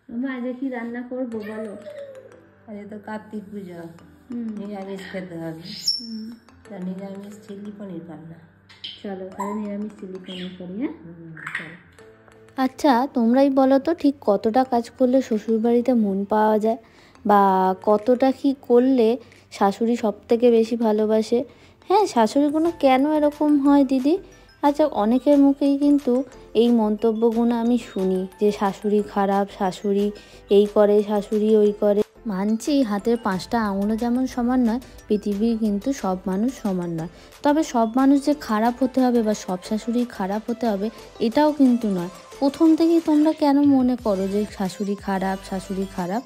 আমরা আজকে কি রান্না করবো বলো? আজকে তো কার্তিক পুজো, নিরামিষ খেতে হবে। তা নিরামিষ চিলি পনির রান্না। চলো তাহলে নিরামিষ চিলি পনির করি। হ্যাঁ চলো। আচ্ছা, তোমরাই বলো তো ঠিক কতটা কাজ করলে শ্বশুরবাড়িতে মন পাওয়া যায়, বা কতটা কি করলে শাশুড়ি সব থেকে বেশি ভালোবাসে? হ্যাঁ, শাশুড়িগুলো কেন এরকম হয় দিদি? আচ্ছা, অনেকের মুখেই কিন্তু এই মন্তব্যগুলো আমি শুনি যে শাশুড়ি খারাপ, শাশুড়ি এই করে, শাশুড়ি ওই করে। মানছি হাতের 5টা আঙুলও যেমন সমান নয়, পৃথিবীর কিন্তু সব মানুষ সমান নয়। তবে সব মানুষ যে খারাপ হতে হবে বা সব শাশুড়ি খারাপ হতে হবে এটাও কিন্তু নয়। প্রথম থেকেই তোমরা কেন মনে করো যে শাশুড়ি খারাপ, শাশুড়ি খারাপ?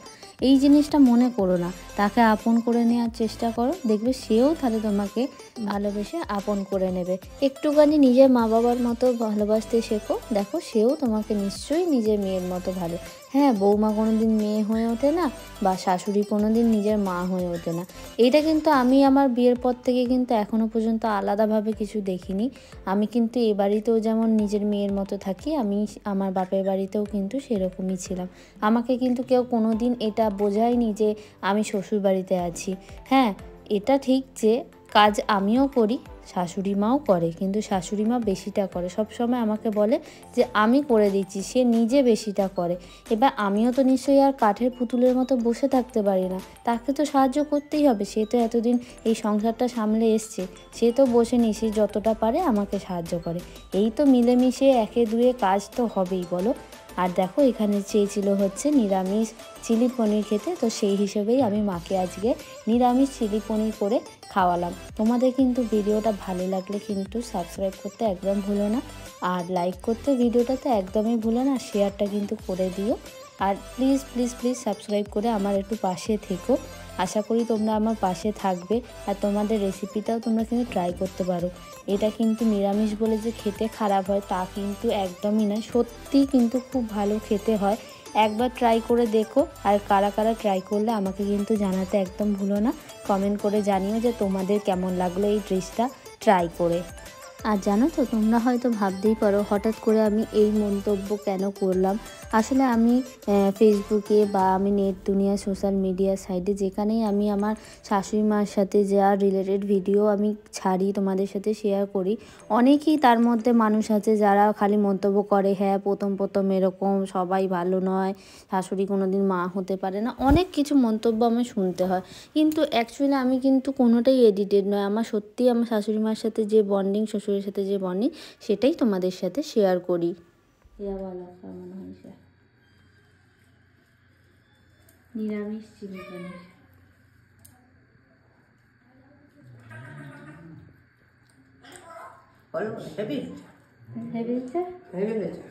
এই জিনিসটা মনে করো না, তাকে আপন করে নেওয়ার চেষ্টা করো, দেখবে সেও তাহলে তোমাকে ভালোবেসে আপন করে নেবে। একটুখানি নিজের মা বাবার মতো ভালোবাসতে শেখো, দেখো সেও তোমাকে নিশ্চয়ই নিজের মেয়ের মতো ভালো। হ্যাঁ, বৌমা কোনো দিন মেয়ে হয়ে ওঠে না, বা শাশুড়ি কোনো দিন নিজের মা হয়ে ওঠে না। এইটা কিন্তু আমি আমার বিয়ের পর থেকে কিন্তু এখনও পর্যন্ত আলাদাভাবে কিছু দেখিনি। আমি কিন্তু এ বাড়িতেও যেমন নিজের মেয়ের মতো থাকি, আমি আমার বাপের বাড়িতেও কিন্তু সেরকমই ছিলাম। আমাকে কিন্তু কেউ কোনো দিন এটা বোঝায়নি যে আমি শ্বশুর বাড়িতে আছি। হ্যাঁ, এটা ঠিক যে কাজ আমিও করি, শাশুড়ি মাও করে, কিন্তু শাশুড়ি মা বেশিটা করে। সব সময় আমাকে বলে যে আমি করে দিচ্ছি, সে নিজে বেশিটা করে। এবার আমিও তো নিশ্চয়ই আর কাঠের পুতুলের মতো বসে থাকতে পারি না, তাকে তো সাহায্য করতেই হবে। সে তো এতদিন এই সংসারটা সামলে এসছে, সে তো বসে নি, সে যতটা পারে আমাকে সাহায্য করে। এই তো মিলেমিশে একে দুয়ে কাজ তো হবেই বলো। আর দেখো, এখানে চেয়েছিল হচ্ছে নিরামিষ চিলি পনির খেতে, তো সেই হিসেবেই আমি মাকে আজকে নিরামিষ চিলি পনির করে খাওয়ালাম। তোমাদের কিন্তু ভিডিওটা ভালো লাগলে কিন্তু সাবস্ক্রাইব করতে একদম ভুলো না, আর লাইক করতে ভিডিওটাতে একদমই ভুলো না, শেয়ারটা কিন্তু করে দিও। আর প্লিজ প্লিজ প্লিজ সাবস্ক্রাইব করে আমার একটু পাশে থেকো। আশা করি তোমরা আমার পাশে থাকবে, আর তোমাদের রেসিপিটাও তোমরা কিন্তু ট্রাই করতে পারো। এটা কিন্তু নিরামিষ বলে যে খেতে খারাপ হয় তা কিন্তু একদমই নয়, সত্যিই কিন্তু খুব ভালো খেতে হয়। একবার ট্রাই করে দেখো, আর কারা কারা ট্রাই করলে আমাকে কিন্তু জানাতে একদম ভুলো না। কমেন্ট করে জানিও যে তোমাদের কেমন লাগলো এই ডিশটা ট্রাই করে। আর জানো তো, তোমরা হয়তো ভাবতেই পারো হঠাৎ করে আমি এই মন্তব্য কেন করলাম। আসলে আমি ফেসবুকে বা আমি নেট দুনিয়া সোশ্যাল মিডিয়া সাইটে যেখানেই আমি আমার শাশুড়ি মার সাথে যা রিলেটেড ভিডিও আমি ছাড়ি, তোমাদের সাথে শেয়ার করি, অনেকেই তার মধ্যে মানুষ আছে যারা খালি মন্তব্য করে, হ্যাঁ প্রথম প্রথম এরকম, সবাই ভালো নয়, শাশুড়ি কোনো দিন মা হতে পারে না, অনেক কিছু মন্তব্য আমার শুনতে হয়। কিন্তু অ্যাকচুয়ালি আমি কিন্তু কোনোটাই এডিটেড নয়, আমার সত্যিই আমার শাশুড়ি মার সাথে যে বন্ডিং, শ্বশুরের সাথে যে বন্ডিং, সেটাই তোমাদের সাথে শেয়ার করি। মনে হয়েছে নিরামিষ চিলি পনির। বলো, হেভি হেভি হচ্ছে। হেভি হয়েছে।